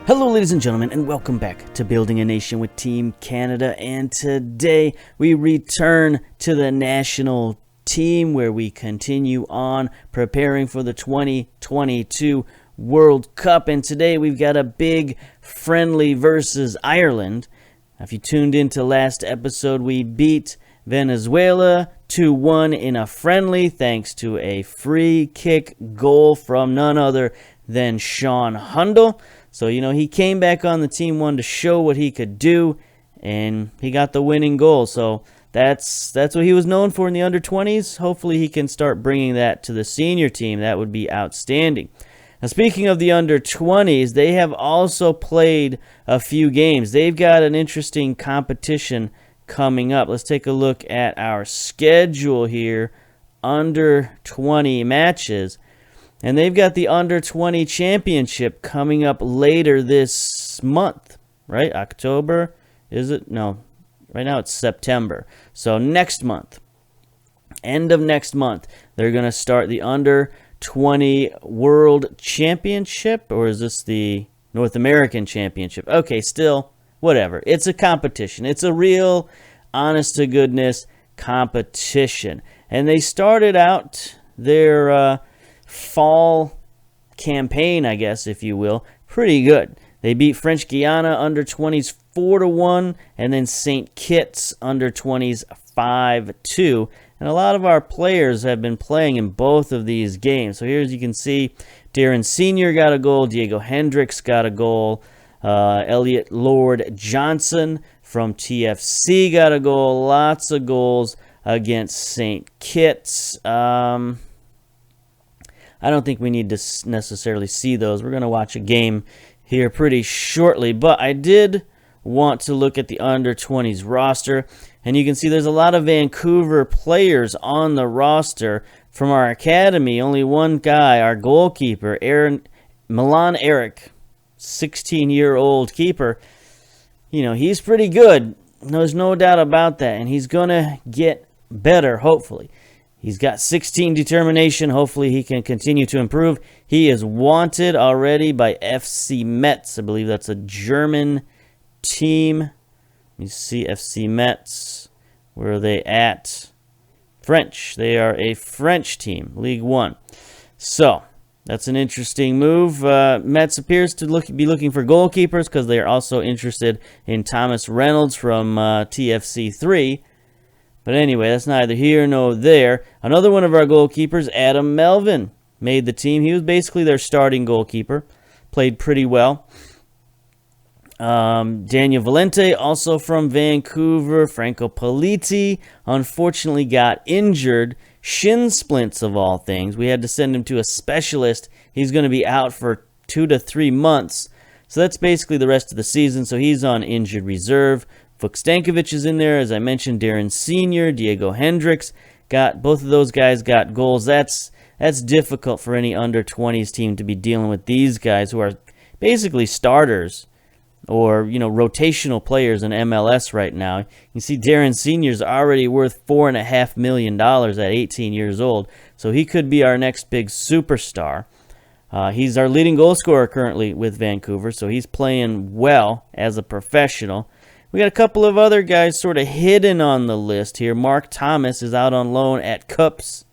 Hello ladies and gentlemen, and welcome back to Building a Nation with Team Canada, and today we return to the national team where we continue on preparing for the 2022 World Cup, and today we've got a big friendly versus Ireland. If you tuned into last episode, we beat Venezuela 2-1 in a friendly thanks to a free kick goal from none other than Sean Hundle. So, he came back on the team, wanted to show what he could do, and he got the winning goal. So that's what he was known for in the under-20s. Hopefully he can start bringing that to the senior team. That would be outstanding. Now, speaking of the under-20s, they have also played a few games. They've got an interesting competition coming up. Let's take a look at our schedule here. Under-20 matches. And they've got the Under-20 Championship coming up later this month, right? October, is it? No, right now it's September. So next month, end of next month, they're going to start the Under-20 World Championship, or is this the North American Championship? Okay, still, whatever. It's a competition. It's a real, honest-to-goodness competition. And they started out their fall campaign, I guess, if you will, pretty good. They beat French Guiana under-20s 4-1, and then St. Kitts under-20s 5-2. And a lot of our players have been playing in both of these games. So here, as you can see, Darren Sr. got a goal, Diego Hendricks got a goal, Elliot Lord Johnson from TFC got a goal, lots of goals against St. Kitts. I don't think we need to necessarily see those. We're going to watch a game here pretty shortly. But I did want to look at the under-20s roster. And you can see there's a lot of Vancouver players on the roster. From our academy, only one guy, our goalkeeper, Milan Eric, 16-year-old keeper. He's pretty good. There's no doubt about that. And he's going to get better, hopefully. He's got 16 determination. Hopefully he can continue to improve. He is wanted already by FC Metz. I believe that's a German team. Let me see, FC Metz. Where are they at? French. They are a French team, League One. So, that's an interesting move. Metz appears to be looking for goalkeepers because they are also interested in Thomas Reynolds from TFC 3. But anyway, that's neither here nor there. Another one of our goalkeepers, Adam Melvin, made the team. He was basically their starting goalkeeper. Played pretty well. Daniel Valente, also from Vancouver. Franco Politi, unfortunately got injured. Shin splints, of all things. We had to send him to a specialist. He's going to be out for 2 to 3 months. So that's basically the rest of the season. So he's on injured reserve. Vukstankovic is in there, as I mentioned. Darren Sr., Diego Hendricks, both of those guys got goals. That's difficult for any under-20s team to be dealing with these guys who are basically starters or rotational players in MLS right now. You see, Darren Sr. is already worth $4.5 million at 18 years old, so he could be our next big superstar. He's our leading goal scorer currently with Vancouver, so he's playing well as a professional. We got a couple of other guys sort of hidden on the list here. Mark Thomas is out on loan at Cups.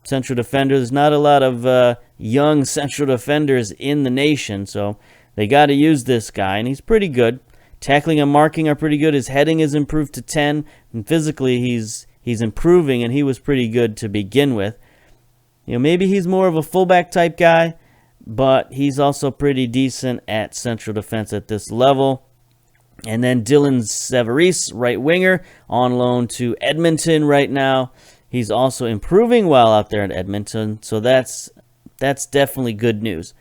Central defender. There's not a lot of young central defenders in the nation, so they got to use this guy, and he's pretty good. Tackling and marking are pretty good. His heading has improved to 10, and physically he's improving, and he was pretty good to begin with. Maybe he's more of a fullback type guy, but he's also pretty decent at central defense at this level. And then Dylan Severis, right winger, on loan to Edmonton right now. He's also improving while out there in Edmonton, so that's definitely good news.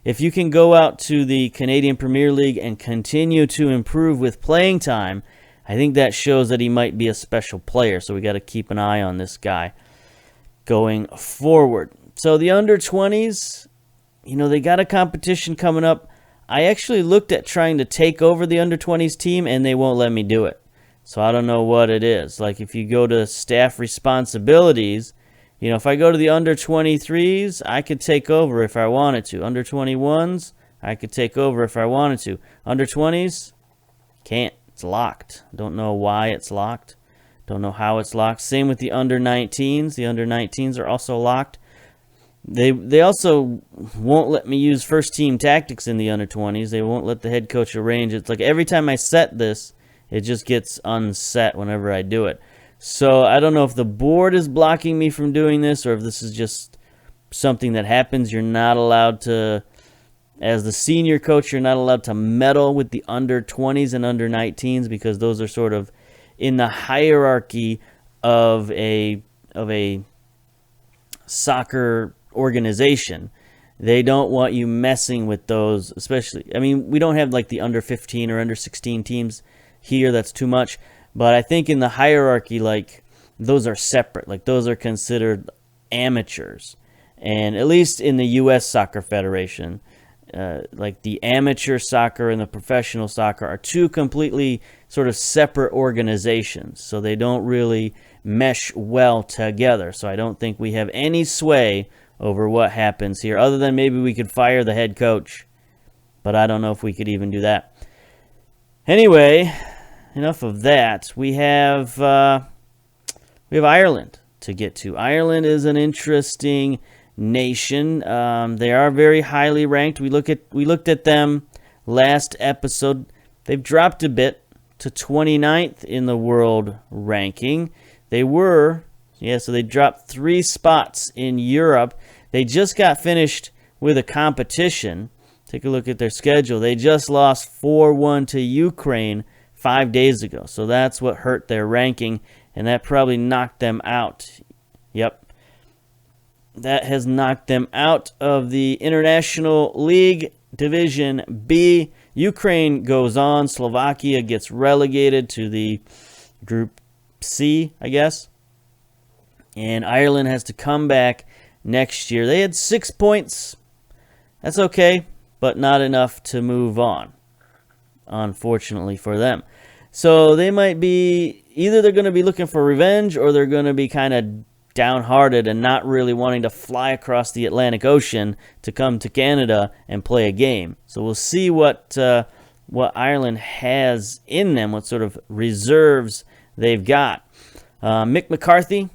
If you can go out to the Canadian Premier League and continue to improve with playing time, I think that shows that he might be a special player, so we got to keep an eye on this guy going forward. So the under-20s, they got a competition coming up. I actually looked at trying to take over the under-20s team, and they won't let me do it. So I don't know what it is. Like, if you go to staff responsibilities, if I go to the under-23s, I could take over if I wanted to. Under-21s, I could take over if I wanted to. Under 20s, can't. It's locked. Don't know why it's locked. Don't know how it's locked. Same with the under 19s. The under 19s are also locked. They also won't let me use first team tactics in the under 20s. They won't let the head coach arrange. It's like every time I set this, it just gets unset whenever I do it. So I don't know if the board is blocking me from doing this or if this is just something that happens. You're not allowed to, as the senior coach, you're not allowed to meddle with the under 20s and under 19s because those are sort of in the hierarchy of a soccer organization. They don't want you messing with those, especially. I mean, we don't have like the under 15 or under 16 teams here. That's too much. But I think in the hierarchy, like, those are separate. Like, those are considered amateurs. And at least in the U.S. Soccer Federation, like the amateur soccer and the professional soccer are two completely sort of separate organizations. So they don't really mesh well together. So I don't think we have any sway over what happens here, other than maybe we could fire the head coach. But I don't know if we could even do that. Anyway, enough of that. We have Ireland to get to. Ireland is an interesting nation. They are very highly ranked. We looked at them last episode. They've dropped a bit to 29th in the world ranking. They were, so they dropped 3 spots in Europe. They just got finished with a competition. Take a look at their schedule. They just lost 4-1 to Ukraine 5 days ago. So that's what hurt their ranking, and that probably knocked them out. Yep. That has knocked them out of the International League Division B. Ukraine goes on. Slovakia gets relegated to the Group C, I guess. And Ireland has to come back next year. They had 6 points. That's okay, but not enough to move on, unfortunately for them. So they might be, either they're going to be looking for revenge or they're going to be kind of downhearted and not really wanting to fly across the Atlantic Ocean to come to Canada and play a game. So we'll see what Ireland has in them, what sort of reserves they've got. Mick McCarthy,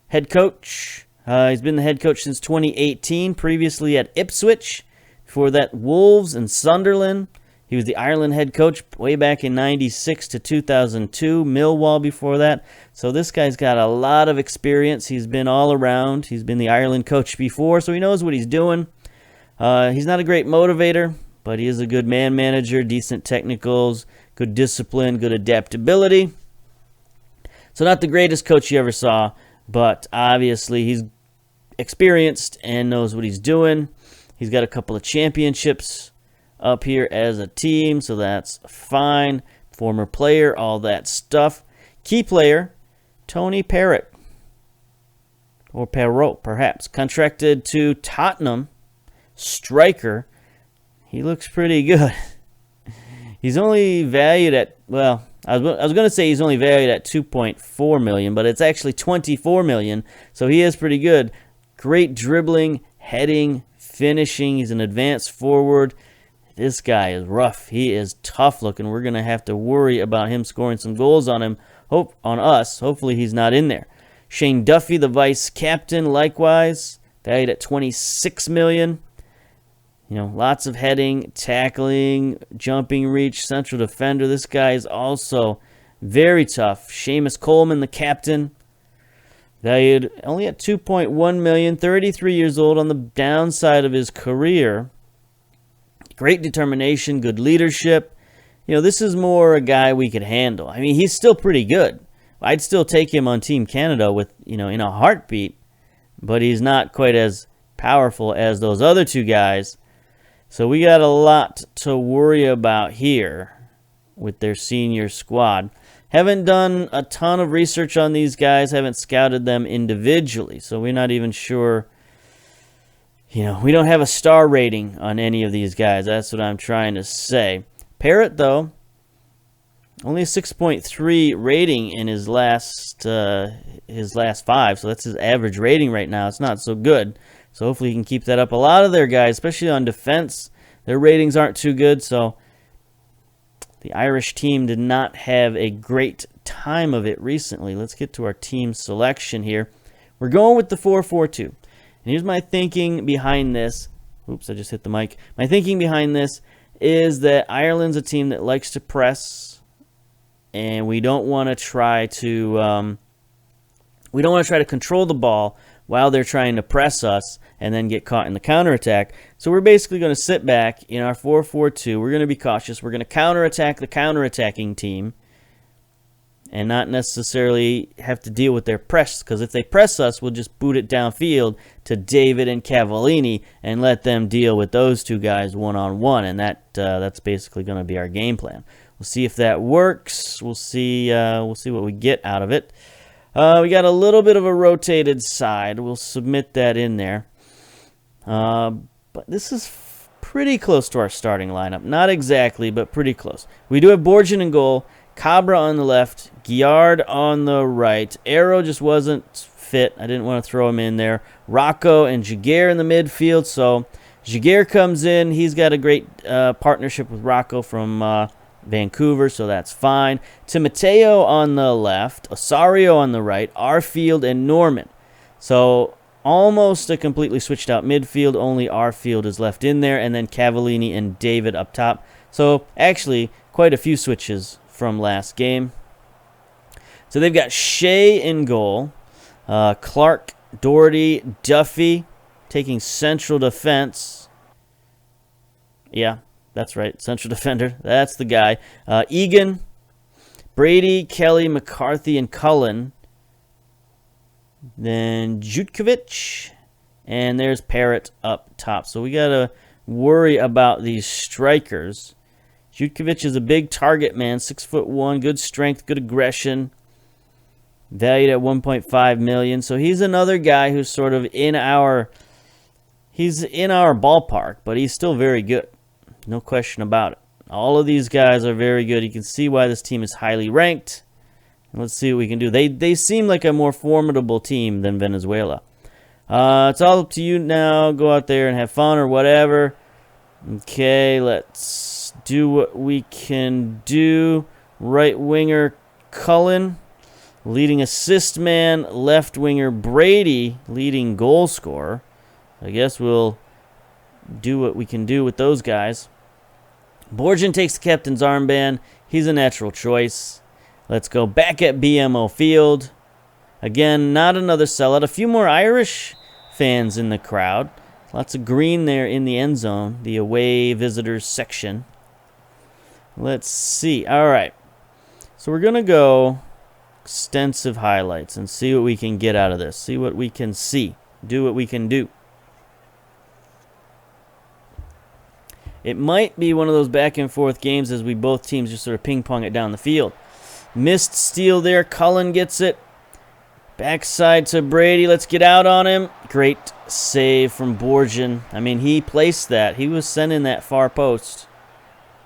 head coach. He's been the head coach since 2018, previously at Ipswich. Before that, Wolves and Sunderland. He was the Ireland head coach way back in 96 to 2002. Millwall before that. So this guy's got a lot of experience. He's been all around. He's been the Ireland coach before, so he knows what he's doing. He's not a great motivator, but he is a good man manager, decent technicals, good discipline, good adaptability. So not the greatest coach you ever saw, but obviously he's experienced and knows what he's doing. He's got a couple of championships up here as a team, so that's fine. Former player, all that stuff. Key player, Tony Parrott, or Perrault, perhaps. Contracted to Tottenham. Striker. He looks pretty good. He's only valued at, well, I was going to say he's only valued at $2.4 million, but it's actually $24 million, so he is pretty good. Great dribbling, heading, finishing. He's an advanced forward. This guy is rough. He is tough looking. We're going to have to worry about him scoring some goals on him. On us. Hopefully he's not in there. Shane Duffy, the vice captain, likewise, valued at $26 million. You know, lots of heading, tackling, jumping reach, central defender. This guy is also very tough. Seamus Coleman, the captain, valued only at $2.1 million, 33 years old, on the downside of his career. Great determination, good leadership. You know, this is more a guy we could handle. I mean, he's still pretty good. I'd still take him on Team Canada with, in a heartbeat, but he's not quite as powerful as those other two guys. So we got a lot to worry about here with their senior squad. Haven't done a ton of research on these guys, haven't scouted them individually, so we're not even sure. We don't have a star rating on any of these guys. That's what I'm trying to say. Parrott, though, only a 6.3 rating in his last 5, so that's his average rating right now. It's not so good. So hopefully he can keep that up. A lot of their guys, especially on defense, their ratings aren't too good, so the Irish team did not have a great time of it recently. Let's get to our team selection here. We're going with the 4-4-2. And here's my thinking behind this. Oops, I just hit the mic. My thinking behind this is that Ireland's a team that likes to press, and we don't want to try to control the ball while they're trying to press us and then get caught in the counterattack. So we're basically going to sit back in our 4-4-2. We're going to be cautious. We're going to counterattack the counterattacking team and not necessarily have to deal with their press, because if they press us, we'll just boot it downfield to David and Cavallini and let them deal with those two guys one-on-one, and that's basically going to be our game plan. We'll see if that works. We'll see what we get out of it. We got a little bit of a rotated side. We'll submit that in there. But this is pretty close to our starting lineup. Not exactly, but pretty close. We do have Borgen in goal, Cabra on the left, Guillard on the right. Arrow just wasn't fit. I didn't want to throw him in there. Rocco and Jaguar in the midfield. So Jaguar comes in. He's got a great partnership with Rocco from Vancouver, so that's fine. Timoteo on the left, Osario on the right, Arfield and Norman. So almost a completely switched out midfield. Only Arfield is left in there, and then Cavallini and David up top. So actually quite a few switches from last game. So they've got Shea in goal, Clark, Doherty, Duffy taking central defense. Yeah, that's right, central defender. That's the guy. Egan, Brady, Kelly, McCarthy, and Cullen. Then Jutkovic, and there's Parrott up top. So we got to worry about these strikers. Jutkovic is a big target man, 6'1", good strength, good aggression, valued at $1.5 million. So he's another guy who's sort of in our ballpark, but he's still very good. No question about it. All of these guys are very good. You can see why this team is highly ranked. And let's see what we can do. They seem like a more formidable team than Venezuela. It's all up to you now. Go out there and have fun or whatever. Okay, let's do what we can do. Right winger Cullen, leading assist man. Left winger Brady, leading goal scorer. I guess we'll do what we can do with those guys. Borgen takes the captain's armband. He's a natural choice. Let's go back at BMO Field. Again, not another sellout. A few more Irish fans in the crowd. Lots of green there in the end zone, the away visitors section. Let's see. All right. So we're going to go extensive highlights and see what we can get out of this. See what we can see. Do what we can do. It might be one of those back and forth games as we both teams just sort of ping-pong it down the field. Missed steal there. Cullen gets it. Backside to Brady. Let's get out on him. Great save from Borgen. I mean, he placed that. He was sending that far post.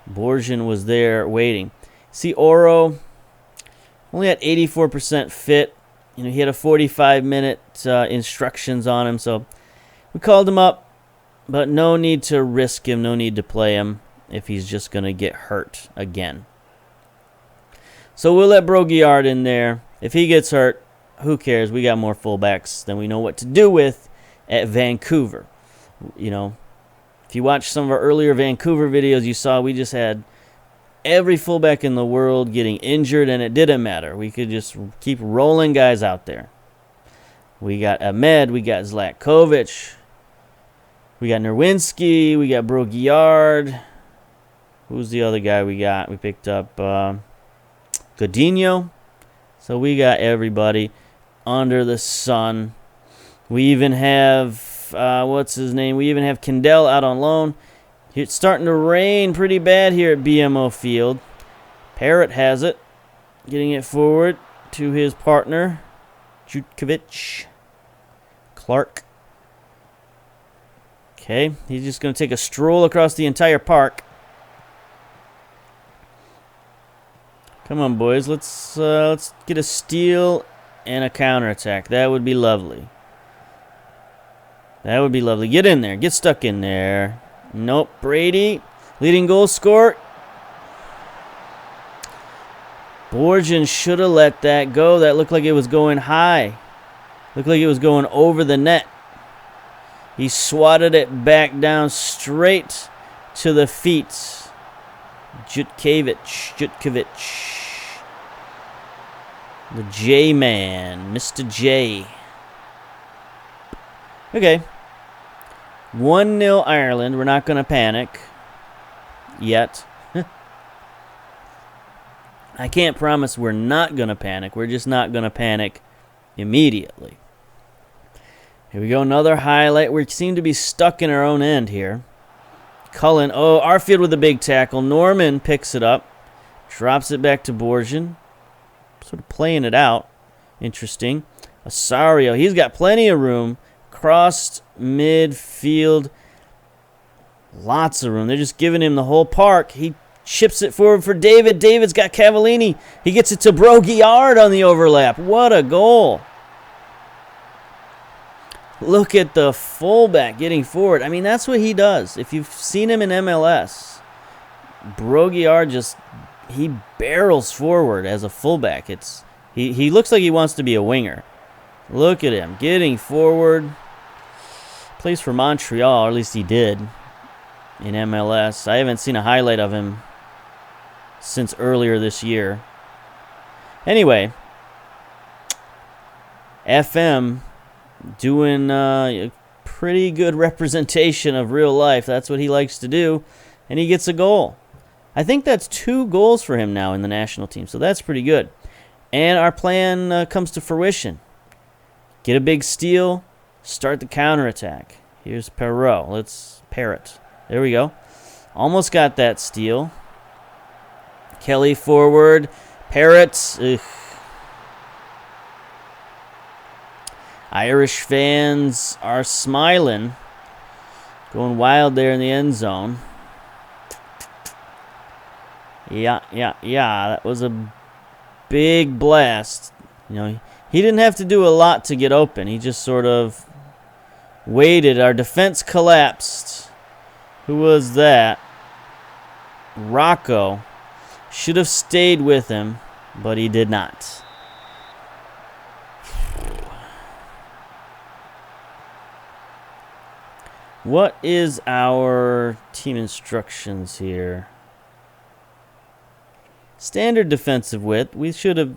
Borgen was there waiting. See Oro only at 84% fit. You know, he had a 45-minute instructions on him, so we called him up. But no need to risk him, no need to play him if he's just going to get hurt again. So we'll let Broguillard in there. If he gets hurt, who cares? We got more fullbacks than we know what to do with at Vancouver. You know, if you watch some of our earlier Vancouver videos, you saw we just had every fullback in the world getting injured, and it didn't matter. We could just keep rolling guys out there. We got Ahmed, we got Zlatkovic, we got Nerwinski, we got Broguillard. Who's the other guy we got? We picked up Godinho. So we got everybody under the sun. We even have, what's his name? We even have Kendall out on loan. It's starting to rain pretty bad here at BMO Field. Parrott has it. Getting it forward to his partner, Jutkovic. Clark. Okay, he's just going to take a stroll across the entire park. Come on, boys. Let's get a steal and a counterattack. That would be lovely. That would be lovely. Get in there. Get stuck in there. Nope. Brady, leading goal scorer. Borgen should have let that go. That looked like it was going high. Looked like it was going over the net. He swatted it back down straight to the feet. Jutkiewicz. The J-Man, Mr. J. Okay. 1-0 Ireland. We're not going to panic yet. I can't promise we're not going to panic. We're just not going to panic immediately. Here we go. Another highlight. We seem to be stuck in our own end here. Cullen. Oh, Arfield with a big tackle. Norman picks it up. Drops it back to Borgen. Sort of playing it out. Interesting. Osorio. He's got plenty of room. Crossed midfield. Lots of room. They're just giving him the whole park. He chips it forward for David. David's got Cavallini. He gets it to Broguillard on the overlap. What a goal. Look at the fullback getting forward. I mean, that's what he does. If you've seen him in MLS, Broguillard just, he barrels forward as a fullback. He looks like he wants to be a winger. Look at him getting forward. Plays for Montreal, or at least he did in MLS. I haven't seen a highlight of him since earlier this year. Anyway, FM doing a pretty good representation of real life. That's what he likes to do, and he gets a goal. I think that's 2 goals for him now in the national team, so that's pretty good. And our plan comes to fruition. Get a big steal, start the counterattack. Here's Perot. Let's Parrot. There we go. Almost got that steal. Kelly forward. Parrot. Ugh. Irish fans are smiling. Going wild there in the end zone. Yeah. That was a big blast. You know, he didn't have to do a lot to get open. He just sort of waited. Our defense collapsed. Who was that? Rocco. Should have stayed with him, but he did not. What is our team instructions here? Standard defensive width. We should have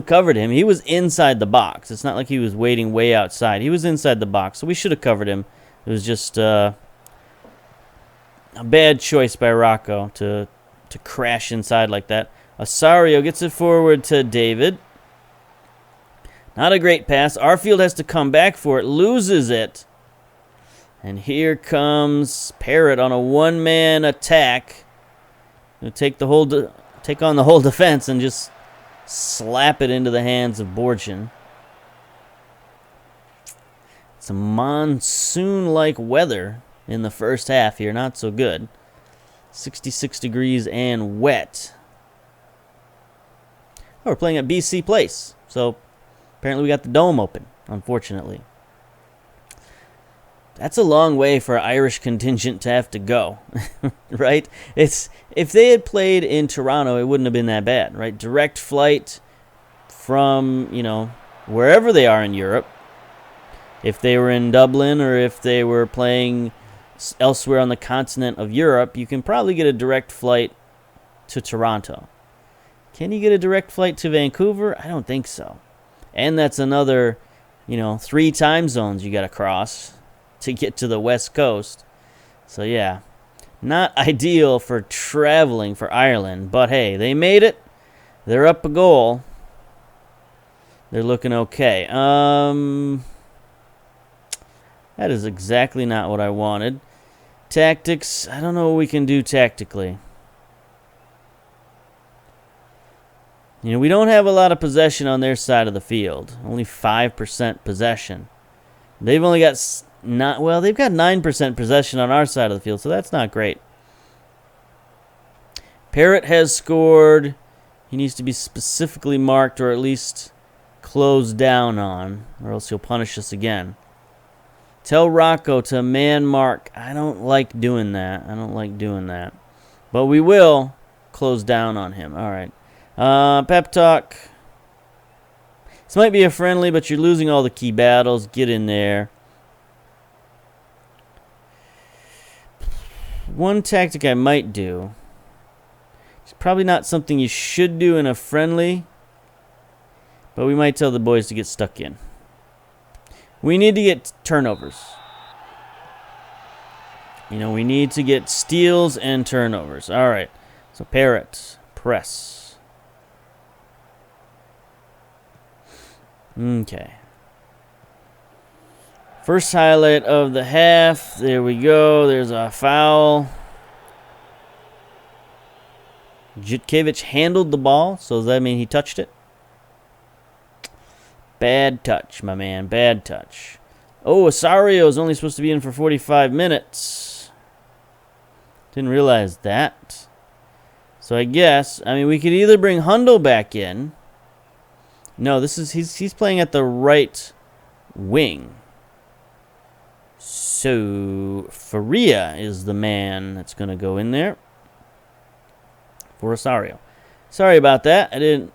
covered him. He was inside the box. It's not like he was waiting way outside. He was inside the box, so we should have covered him. It was just a bad choice by Rocco to crash inside like that. Osorio gets it forward to David. Not a great pass. Arfield has to come back for it. Loses it. And here comes Parrott on a one-man attack. He'll take on the whole defense and just slap it into the hands of Borgen. It's a monsoon-like weather in the first half here. Not so good. 66 degrees and wet. Oh, we're playing at BC Place. So apparently we got the dome open, unfortunately. That's a long way for an Irish contingent to have to go, right? If they had played in Toronto, it wouldn't have been that bad, right? Direct flight from, wherever they are in Europe. If they were in Dublin or if they were playing elsewhere on the continent of Europe, you can probably get a direct flight to Toronto. Can you get a direct flight to Vancouver? I don't think so. And that's another, 3 time zones you got to cross to get to the West Coast. So, yeah, not ideal for traveling for Ireland. But, hey, they made it. They're up a goal. They're looking okay. That is exactly not what I wanted. Tactics, I don't know what we can do tactically. We don't have a lot of possession on their side of the field. Only 5% possession. They've only got they've got 9% possession on our side of the field, so that's not great. Parrott has scored. He needs to be specifically marked or at least closed down on, or else he'll punish us again. Tell Rocco to man mark. I don't like doing that. But we will close down on him. All right. Pep talk. This might be a friendly, but you're losing all the key battles. Get in there. One tactic I might do. It's probably not something you should do in a friendly, but we might tell the boys to get stuck in. We need to get turnovers. You know, we need to get steals and turnovers. All right. So, Parrot, press. Okay. First highlight of the half. There we go. There's a foul. Jutkiewicz handled the ball, so does that mean he touched it? Bad touch, my man. Bad touch. Oh, Osario is only supposed to be in for 45 minutes. Didn't realize that. So I guess, I mean, we could either bring Hundle back in. No, this is he's playing at the right wing. So Faria is the man that's going to go in there for Osario. Sorry about that. I didn't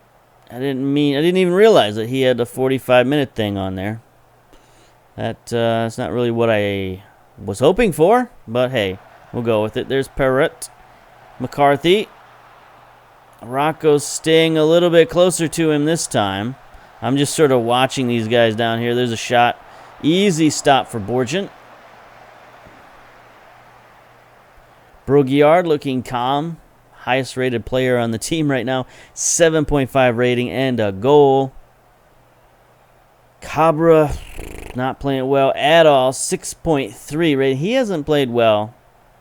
even realize that he had a 45-minute thing on there. That's not really what I was hoping for, but hey, we'll go with it. There's Perrott. McCarthy. Rocco's staying a little bit closer to him this time. I'm just sort of watching these guys down here. There's a shot. Easy stop for Borgent. Brogiard looking calm. Highest rated player on the team right now. 7.5 rating and a goal. Cabra not playing well at all. 6.3 rating. He hasn't played well.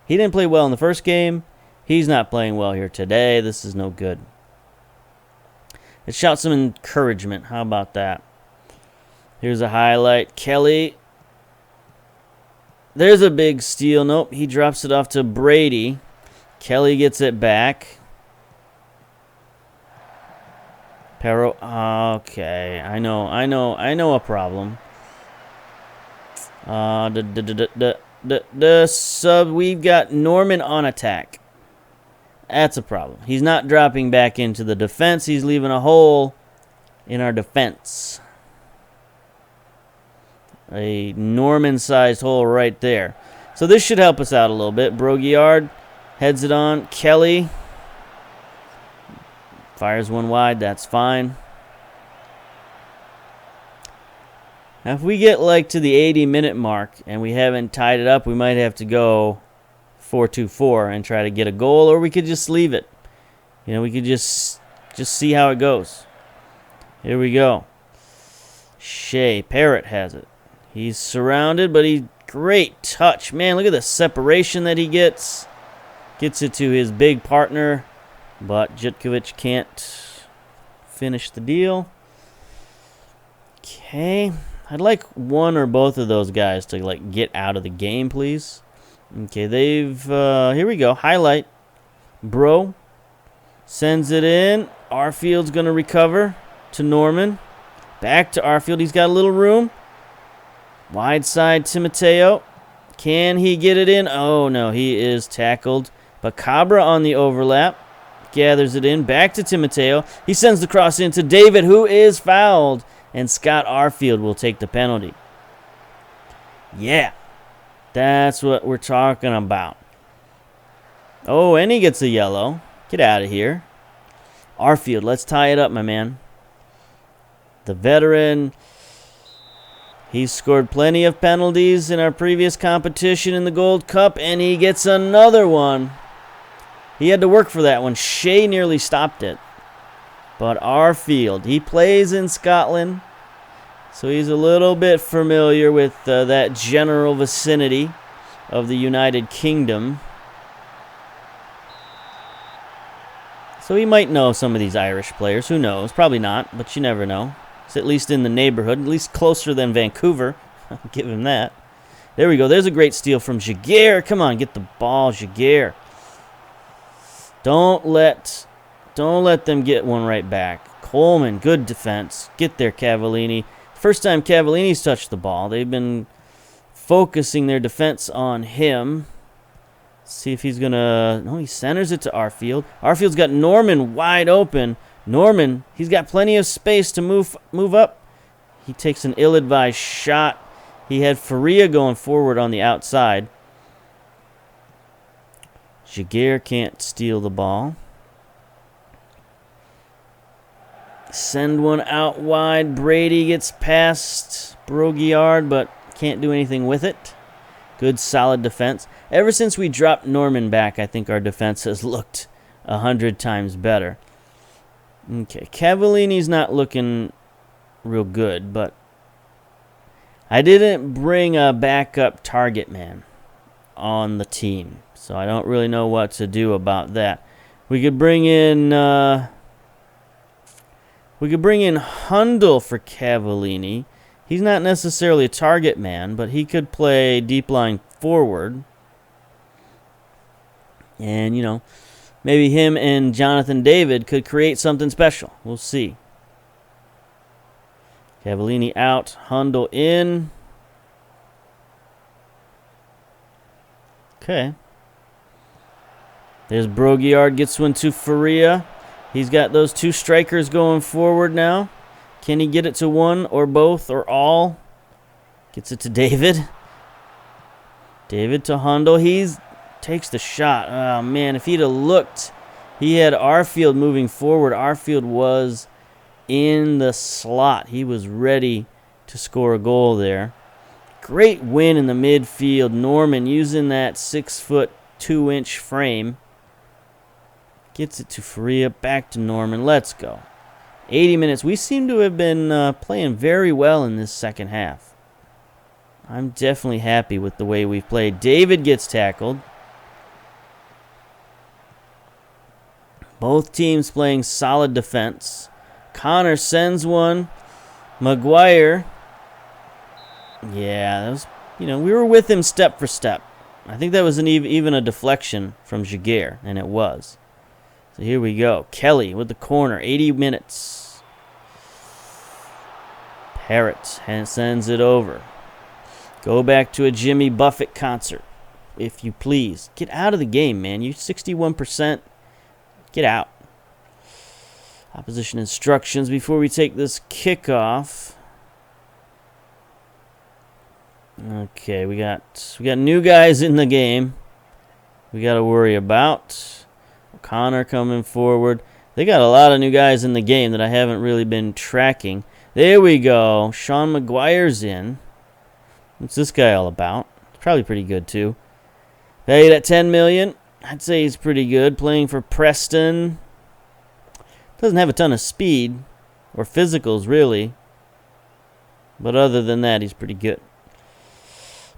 He didn't play well in the first game. He's not playing well here today. This is no good. Let's shout some encouragement. How about that? Here's a highlight. Kelly. There's a big steal. Nope, he drops it off to Brady. Kelly gets it back. Pero. Okay, I know a problem. The sub. We've got Norman on attack. That's a problem. He's not dropping back into the defense. He's leaving a hole in our defense. A Norman-sized hole right there. So this should help us out a little bit. Brogiard heads it on. Kelly fires one wide. That's fine. Now, if we get like to the 80-minute mark and we haven't tied it up, we might have to go 4-2-4 and try to get a goal, or we could just leave it. You know, we could just see how it goes. Here we go. Shea Parrott has it. He's surrounded, but great touch. Man, look at the separation that he gets. Gets it to his big partner, but Jutkiewicz can't finish the deal. Okay. I'd like one or both of those guys to like get out of the game, please. Okay, they've here we go. Highlight. Bro sends it in. Arfield's going to recover to Norman. Back to Arfield. He's got a little room. Wide side to Mateo. Can he get it in? Oh, no, he is tackled. But Cabra on the overlap. Gathers it in. Back to Timoteo. He sends the cross in to David, who is fouled. And Scott Arfield will take the penalty. Yeah. That's what we're talking about. Oh, and he gets a yellow. Get out of here. Arfield, let's tie it up, my man. The veteran. He's scored plenty of penalties in our previous competition in the Gold Cup, and he gets another one. He had to work for that one. Shea nearly stopped it. But Arfield, he plays in Scotland, so he's a little bit familiar with that general vicinity of the United Kingdom. So he might know some of these Irish players. Who knows? Probably not, but you never know. It's at least in the neighborhood, at least closer than Vancouver. I'll give him that. There we go. There's a great steal from Jaguar. Come on, get the ball, Jaguar. Don't let them get one right back. Coleman, good defense. Get there, Cavallini. First time Cavallini's touched the ball. They've been focusing their defense on him. See if he's going to... No, he centers it to Arfield. Arfield's got Norman wide open. Norman, he's got plenty of space to move up. He takes an ill-advised shot. He had Faria going forward on the outside. Jaguar can't steal the ball. Send one out wide. Brady gets past Broguillard, but can't do anything with it. Good, solid defense. Ever since we dropped Norman back, I think our defense has looked 100 times better. Okay, Cavallini's not looking real good, but I didn't bring a backup target man on the team, so I don't really know what to do about that. We could bring in Hundle for Cavallini. He's not necessarily a target man, but he could play deep line forward. And, you know, maybe him and Jonathan David could create something special. We'll see. Cavallini out, Hundle in. Okay. There's Broguillard, gets one to Faria. He's got those two strikers going forward now. Can he get it to one or both or all? Gets it to David. David to Hundle. He takes the shot. Oh, man, if he'd have looked, he had Arfield moving forward. Arfield was in the slot. He was ready to score a goal there. Great win in the midfield. Norman using that 6'2" frame. Gets it to Faria. Back to Norman. Let's go. 80 minutes. We seem to have been playing very well in this second half. I'm definitely happy with the way we've played. David gets tackled. Both teams playing solid defense. Connor sends one. Maguire. Yeah, that was, you know, we were with him step for step. I think that was even a deflection from Jaguar, and it was. So here we go. Kelly with the corner. 80 minutes. Parrott sends it over. Go back to a Jimmy Buffett concert, if you please. Get out of the game, man. You're 61%. Get out. Opposition instructions before we take this kickoff. Okay, we got new guys in the game. We got to worry about. O'Connor coming forward. They got a lot of new guys in the game that I haven't really been tracking. There we go. Sean Maguire's in. What's this guy all about? It's probably pretty good too. Valued at $10 million. I'd say he's pretty good. Playing for Preston. Doesn't have a ton of speed or physicals really. But other than that, he's pretty good.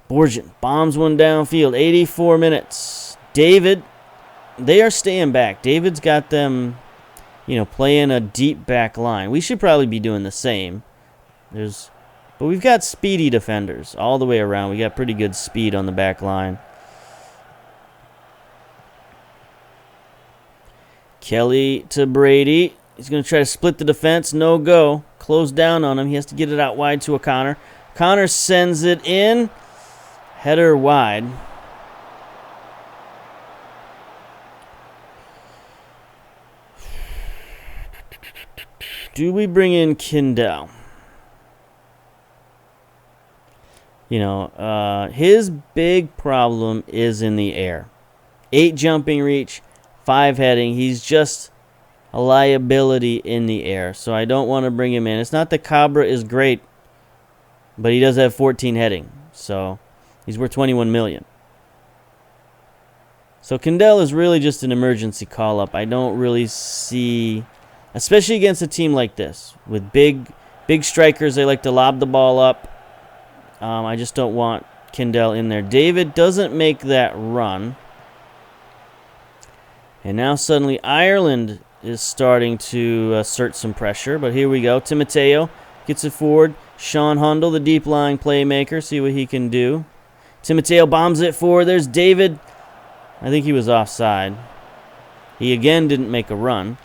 Borgen bombs one downfield. 84 minutes. David. They are staying back. David's got them, you know, playing a deep back line. We should probably be doing the same. But we've got speedy defenders all the way around. We got pretty good speed on the back line. Kelly to Brady. He's going to try to split the defense. No go. Close down on him. He has to get it out wide to O'Connor. Connor sends it in. Header wide. Do we bring in Kindell? You know, his big problem is in the air. 8 jumping reach, 5 heading. He's just a liability in the air, so I don't want to bring him in. It's not that Cabra is great, but he does have 14 heading, so he's worth $21 million. So Kindell is really just an emergency call-up. I don't really see... Especially against a team like this. With big strikers, they like to lob the ball up. I just don't want Kindell in there. David doesn't make that run. And now suddenly Ireland is starting to assert some pressure. But here we go. Timoteo gets it forward. Sean Hundle, the deep line playmaker. See what he can do. Timoteo bombs it forward. There's David. I think he was offside. He again didn't make a run.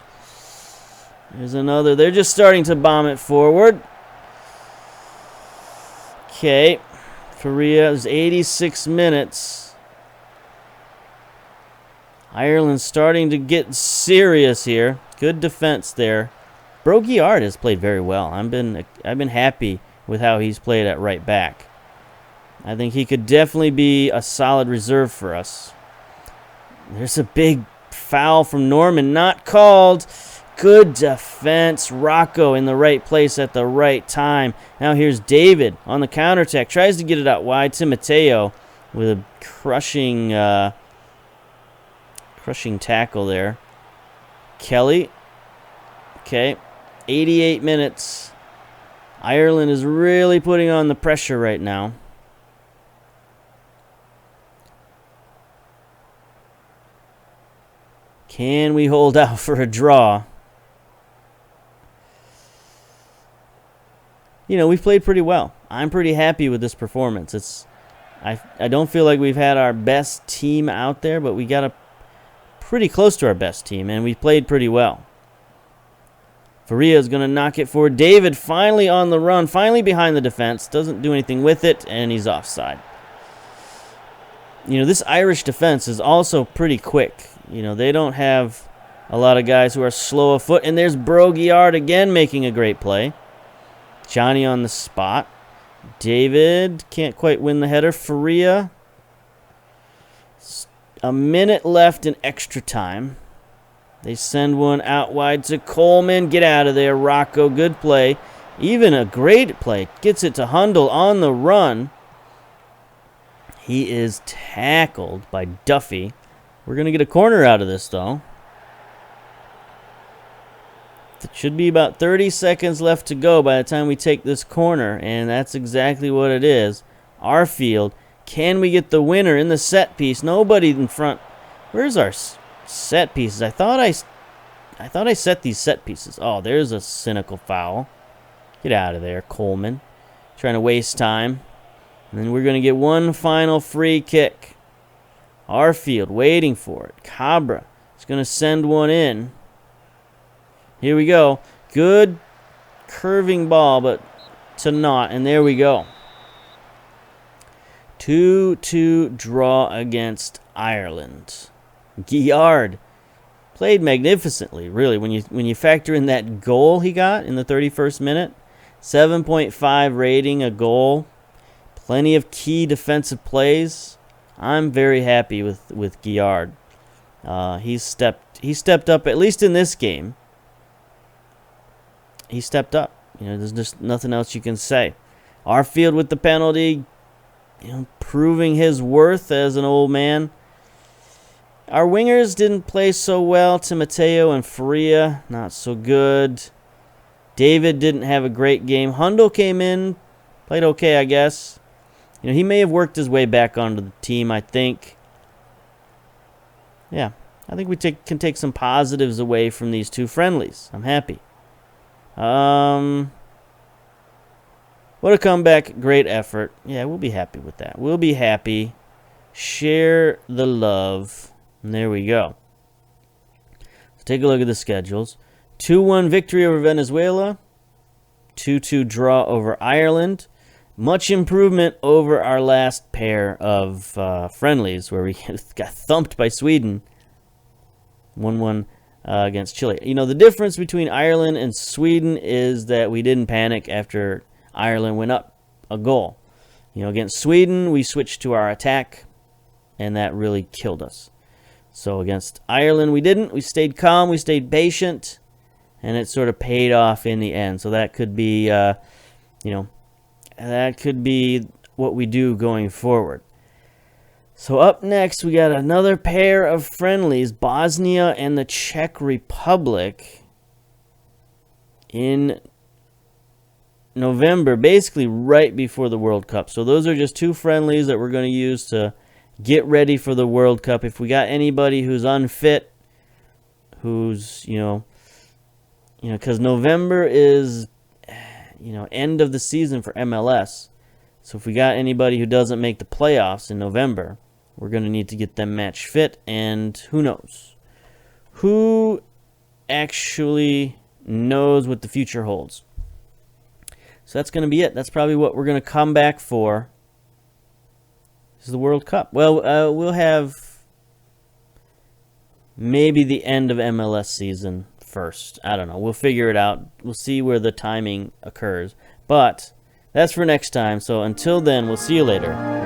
There's another. They're just starting to bomb it forward. Okay. Korea is 86 minutes. Ireland's starting to get serious here. Good defense there. Broguillard has played very well. I've been happy with how he's played at right back. I think he could definitely be a solid reserve for us. There's a big foul from Norman, not called. Good defense. Rocco in the right place at the right time. Now here's David on the counterattack. Tries to get it out wide to Mateo with a crushing tackle there. Kelly. Okay. 88 minutes. Ireland is really putting on the pressure right now. Can we hold out for a draw? You know, we've played pretty well. I'm pretty happy with this performance. I don't feel like we've had our best team out there, but we got a pretty close to our best team, and we played pretty well. Faria is going to knock it forward. David finally on the run, finally behind the defense. Doesn't do anything with it, and he's offside. You know, this Irish defense is also pretty quick. You know, they don't have a lot of guys who are slow of foot. And there's Broguillard again making a great play. Johnny on the spot. David can't quite win the header. Faria. A minute left in extra time. They send one out wide to Coleman. Get out of there, Rocco. Good play. Even a great play. Gets it to Hundle on the run. He is tackled by Duffy. We're going to get a corner out of this, though. It should be about 30 seconds left to go by the time we take this corner, and that's exactly what it is. Our field. Can we get the winner in the set piece? Nobody in front. Where's our set pieces? I thought I set these set pieces. Oh, there's a cynical foul. Get out of there, Coleman. Trying to waste time. And then we're going to get one final free kick. Our field waiting for it. Cabra is going to send one in. Here we go. Good curving ball, but to naught. And there we go. 2-2 draw against Ireland. Guillard played magnificently, really. When you factor in that goal he got in the 31st minute, 7.5 rating, a goal, plenty of key defensive plays. I'm very happy with Guillard. He stepped up, at least in this game. He stepped up. You know, there's just nothing else you can say. Our field with the penalty, you know, proving his worth as an old man. Our wingers didn't play so well. Timoteo and Faria, not so good. David didn't have a great game. Hundle came in, played okay, I guess. You know, he may have worked his way back onto the team, I think. Yeah, I think we can take some positives away from these two friendlies. I'm happy. What a comeback. Great effort. Yeah, we'll be happy with that. We'll be happy. Share the love. And there we go. Let's take a look at the schedules. 2-1 victory over Venezuela. 2-2 draw over Ireland. Much improvement over our last pair of friendlies where we got thumped by Sweden. 1-1 against Chile. You know, the difference between Ireland and Sweden is that we didn't panic after Ireland went up a goal. You know, against Sweden, we switched to our attack, and that really killed us. So against Ireland, we didn't. We stayed calm. We stayed patient, and it sort of paid off in the end. So that could be, you know, that could be what we do going forward. So up next, we got another pair of friendlies, Bosnia and the Czech Republic, in November, basically right before the World Cup. So those are just two friendlies that we're going to use to get ready for the World Cup. If we got anybody who's unfit, who's, you know, because November is, you know, end of the season for MLS. So if we got anybody who doesn't make the playoffs in November, we're going to need to get them match fit, and who knows? Who actually knows what the future holds? So that's going to be it. That's probably what we're going to come back for is the World Cup. Well, we'll have maybe the end of MLS season first. I don't know. We'll figure it out. We'll see where the timing occurs. But that's for next time. So until then, we'll see you later.